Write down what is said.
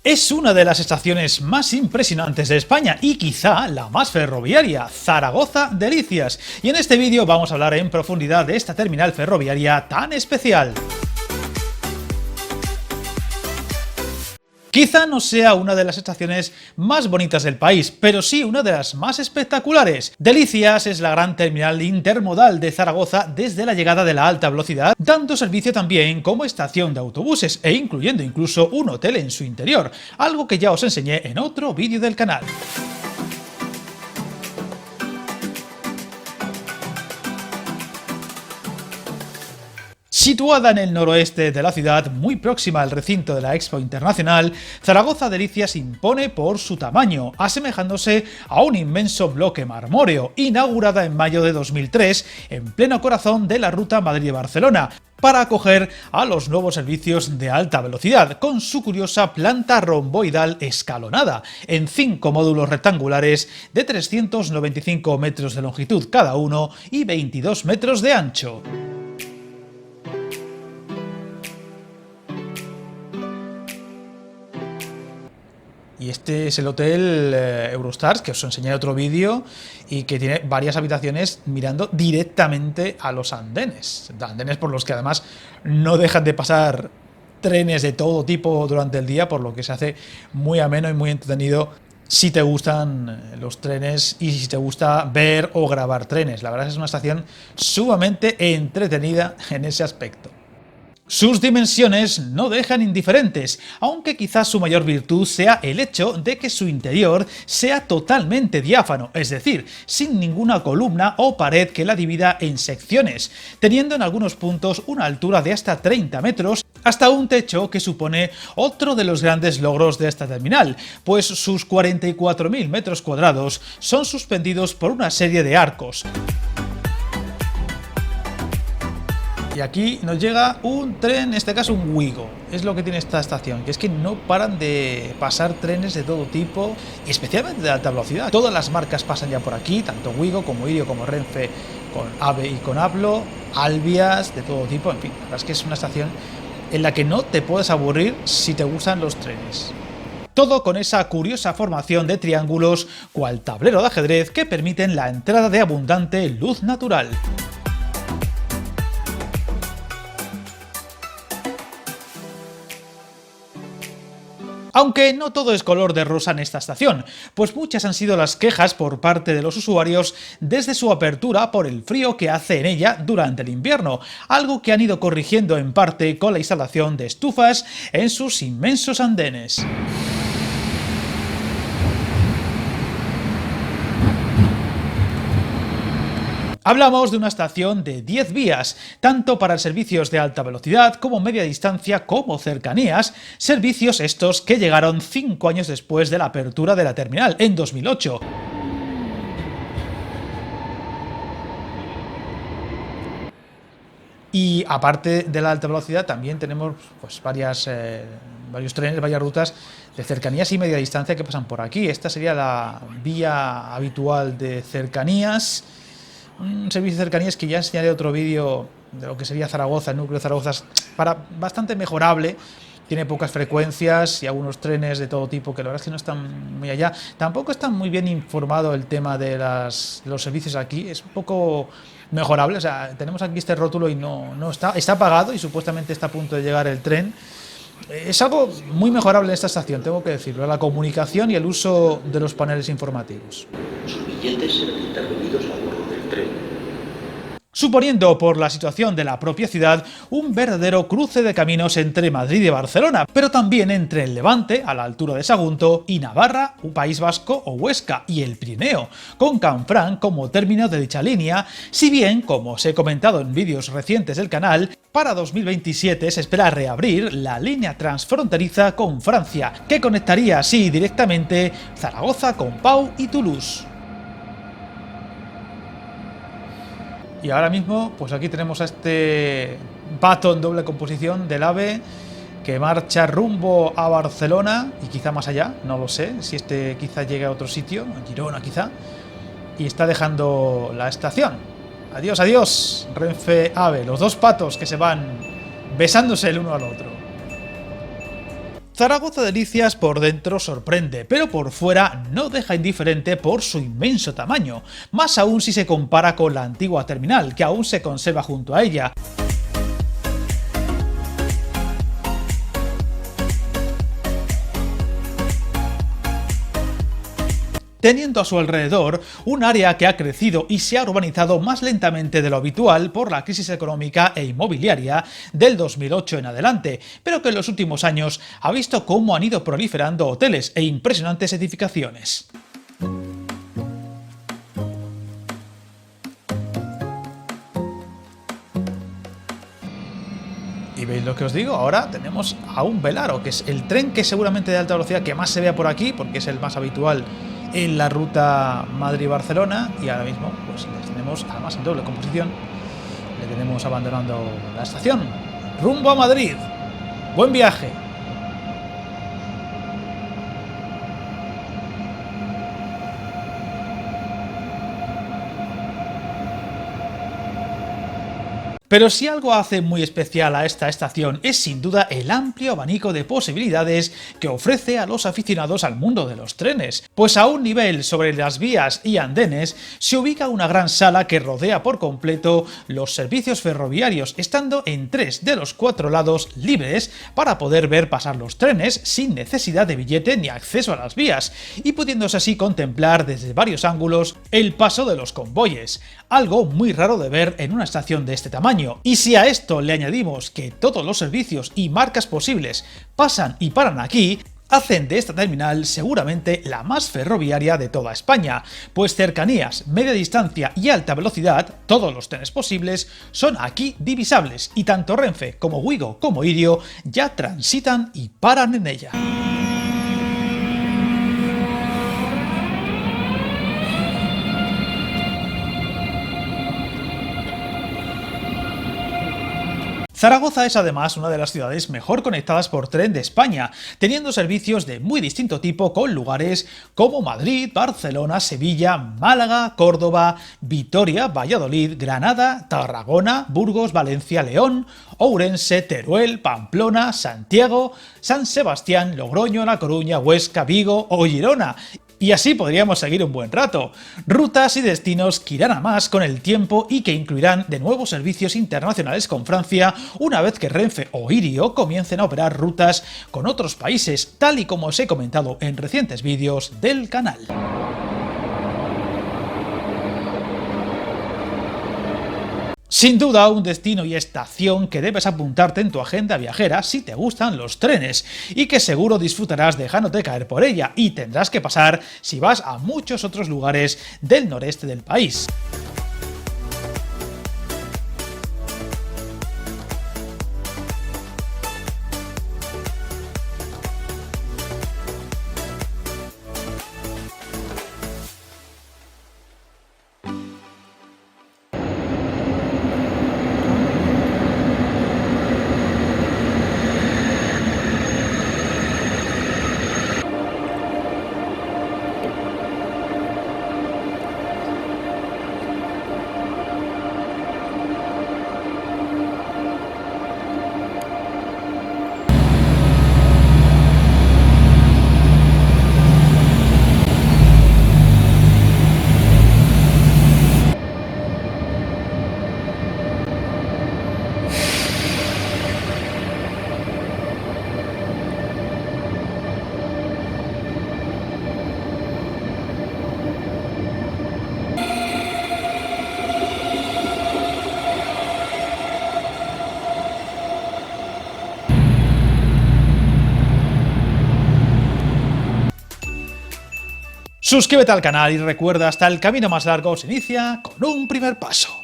Es una de las estaciones más impresionantes de España y quizá la más ferroviaria, Zaragoza Delicias. Y en este vídeo vamos a hablar en profundidad de esta terminal ferroviaria tan especial. Quizá no sea una de las estaciones más bonitas del país, pero sí una de las más espectaculares. Delicias es la gran terminal intermodal de Zaragoza desde la llegada de la alta velocidad, dando servicio también como estación de autobuses e incluyendo incluso un hotel en su interior, algo que ya os enseñé en otro vídeo del canal. Situada en el noroeste de la ciudad, muy próxima al recinto de la Expo Internacional, Zaragoza Delicias impone por su tamaño, asemejándose a un inmenso bloque marmóreo, inaugurada en mayo de 2003, en pleno corazón de la ruta Madrid-Barcelona, para acoger a los nuevos servicios de alta velocidad, con su curiosa planta romboidal escalonada, en 5 módulos rectangulares de 395 metros de longitud cada uno y 22 metros de ancho. Y este es el hotel Eurostars, que os enseñé en otro vídeo, y que tiene varias habitaciones mirando directamente a los andenes. Andenes por los que además no dejan de pasar trenes de todo tipo durante el día, por lo que se hace muy ameno y muy entretenido si te gustan los trenes y si te gusta ver o grabar trenes. La verdad es que es una estación sumamente entretenida en ese aspecto. Sus dimensiones no dejan indiferentes, aunque quizás su mayor virtud sea el hecho de que su interior sea totalmente diáfano, es decir, sin ninguna columna o pared que la divida en secciones, teniendo en algunos puntos una altura de hasta 30 metros, hasta un techo que supone otro de los grandes logros de esta terminal, pues sus 44.000 metros cuadrados son suspendidos por una serie de arcos. Y aquí nos llega un tren, en este caso un Wigo, es lo que tiene esta estación, que es que no paran de pasar trenes de todo tipo, y especialmente de alta velocidad. Todas las marcas pasan ya por aquí, tanto Wigo como Irio como Renfe, con AVE y con Ablo, Alvias, de todo tipo, en fin, la verdad es que es una estación en la que no te puedes aburrir si te gustan los trenes. Todo con esa curiosa formación de triángulos, cual tablero de ajedrez, que permiten la entrada de abundante luz natural. Aunque no todo es color de rosa en esta estación, pues muchas han sido las quejas por parte de los usuarios desde su apertura por el frío que hace en ella durante el invierno, algo que han ido corrigiendo en parte con la instalación de estufas en sus inmensos andenes. Hablamos de una estación de 10 vías, tanto para servicios de alta velocidad como media distancia como cercanías, servicios estos que llegaron 5 años después de la apertura de la terminal, en 2008. Y aparte de la alta velocidad también tenemos pues varios trenes, varias rutas de cercanías y media distancia que pasan por aquí. Esta sería la vía habitual de cercanías. Un servicio de cercanías que ya enseñaré otro vídeo de lo que sería Zaragoza, el núcleo de Zaragoza, bastante mejorable. Tiene pocas frecuencias y algunos trenes de todo tipo que la verdad es que no están muy allá. Tampoco está muy bien informado el tema de los servicios aquí, es un poco mejorable. O sea, tenemos aquí este rótulo y no está apagado y supuestamente está a punto de llegar el tren. Es algo muy mejorable en esta estación, tengo que decirlo, la comunicación y el uso de los paneles informativos. Sus billetes serán intervenidos a bordo del tren, suponiendo por la situación de la propia ciudad un verdadero cruce de caminos entre Madrid y Barcelona, pero también entre el Levante, a la altura de Sagunto, y Navarra, un País Vasco o Huesca, y el Pirineo, con Canfranc como término de dicha línea, si bien, como os he comentado en vídeos recientes del canal, para 2027 se espera reabrir la línea transfronteriza con Francia, que conectaría así directamente Zaragoza con Pau y Toulouse. Y ahora mismo, pues aquí tenemos a este pato en doble composición del AVE que marcha rumbo a Barcelona y quizá más allá, no lo sé, si este quizá llegue a otro sitio, a Girona quizá, y está dejando la estación. Adiós, adiós, Renfe AVE, los dos patos que se van besándose el uno al otro. Zaragoza Delicias por dentro sorprende, pero por fuera no deja indiferente por su inmenso tamaño, más aún si se compara con la antigua terminal, que aún se conserva junto a ella. Teniendo a su alrededor un área que ha crecido y se ha urbanizado más lentamente de lo habitual por la crisis económica e inmobiliaria del 2008 en adelante, pero que en los últimos años ha visto cómo han ido proliferando hoteles e impresionantes edificaciones. ¿Y veis lo que os digo? Ahora tenemos a un Velaro, que es el tren que seguramente de alta velocidad que más se vea por aquí, porque es el más habitual en la ruta Madrid-Barcelona, y ahora mismo pues les tenemos, además en doble composición, le tenemos abandonando la estación, rumbo a Madrid. ¡Buen viaje! Pero si algo hace muy especial a esta estación es sin duda el amplio abanico de posibilidades que ofrece a los aficionados al mundo de los trenes, pues a un nivel sobre las vías y andenes se ubica una gran sala que rodea por completo los servicios ferroviarios, estando en 3 de los 4 lados libres para poder ver pasar los trenes sin necesidad de billete ni acceso a las vías, y pudiéndose así contemplar desde varios ángulos el paso de los convoyes, algo muy raro de ver en una estación de este tamaño. Y si a esto le añadimos que todos los servicios y marcas posibles pasan y paran aquí, hacen de esta terminal seguramente la más ferroviaria de toda España, pues cercanías, media distancia y alta velocidad, todos los trenes posibles, son aquí divisables, y tanto Renfe como Ouigo como Irio ya transitan y paran en ella. Zaragoza es además una de las ciudades mejor conectadas por tren de España, teniendo servicios de muy distinto tipo con lugares como Madrid, Barcelona, Sevilla, Málaga, Córdoba, Vitoria, Valladolid, Granada, Tarragona, Burgos, Valencia, León, Ourense, Teruel, Pamplona, Santiago, San Sebastián, Logroño, La Coruña, Huesca, Vigo o Girona. Y así podríamos seguir un buen rato. Rutas y destinos que irán a más con el tiempo y que incluirán de nuevo servicios internacionales con Francia una vez que Renfe o Irio comiencen a operar rutas con otros países, tal y como os he comentado en recientes vídeos del canal. Sin duda, un destino y estación que debes apuntarte en tu agenda viajera si te gustan los trenes, y que seguro disfrutarás dejándote caer por ella, y tendrás que pasar si vas a muchos otros lugares del noreste del país. Suscríbete al canal y recuerda, hasta el camino más largo se inicia con un primer paso.